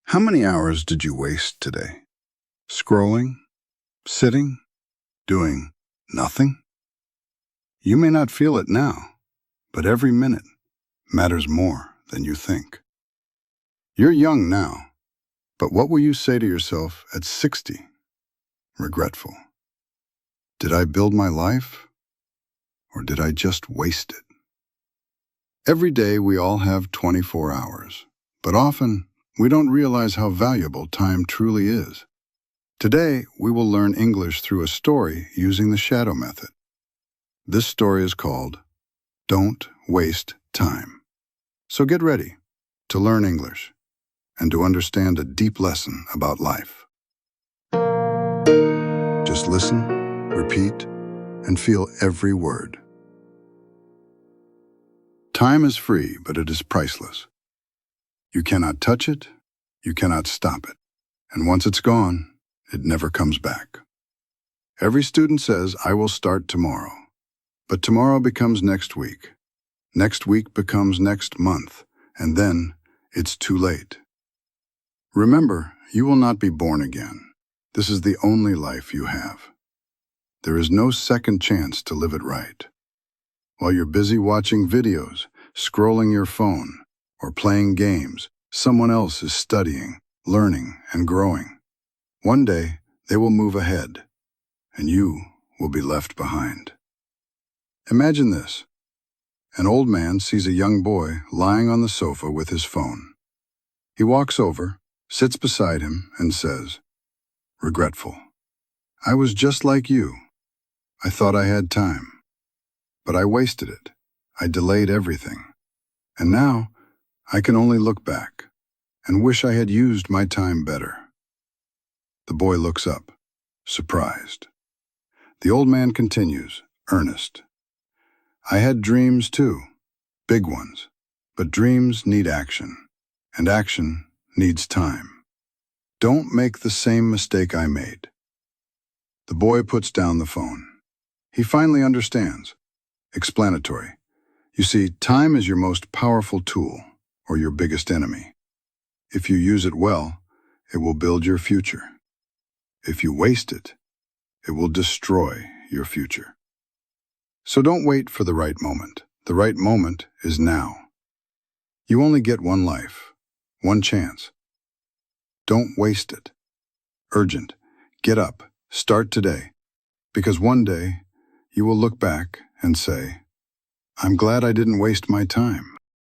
How many hours did you waste today? Scrolling? Sitting? Doing nothing? You may not feel it now, but every minute matters more than you think. You're young now, but what will you say to yourself at 60? Regretful. Did I build my life, or did I just waste it? Every day we all have 24 hours, but often we don't realize how valuable time truly is. Today, we will learn English through a story using the shadow method. This story is called Don't Waste Time. So get ready to learn English and to understand a deep lesson about life. Just listen, repeat, and feel every word. Time is free, but it is priceless. You cannot touch it, you cannot stop it, and once it's gone, it never comes back. Every student says, I will start tomorrow, but tomorrow becomes next week becomes next month, and then it's too late. Remember, you will not be born again. This is the only life you have. There is no second chance to live it right. While you're busy watching videos, scrolling your phone, or playing games, someone else is studying, learning, and growing. One day, they will move ahead, and you will be left behind. Imagine this. An old man sees a young boy lying on the sofa with his phone. He walks over, sits beside him, and says, regretful. I was just like you. I thought I had time, but I wasted it. I delayed everything. And now, I can only look back and wish I had used my time better. The boy looks up, surprised. The old man continues, earnest. I had dreams too, big ones, but dreams need action, and action needs time. Don't make the same mistake I made. The boy puts down the phone. He finally understands. Explanatory. You see, time is your most powerful tool, or your biggest enemy. If you use it well, it will build your future. If you waste it, it will destroy your future. So don't wait for the right moment. The right moment is now. You only get one life, one chance. Don't waste it. Urgent. Get up. Start today. Because one day, you will look back and say, I'm glad I didn't waste my time.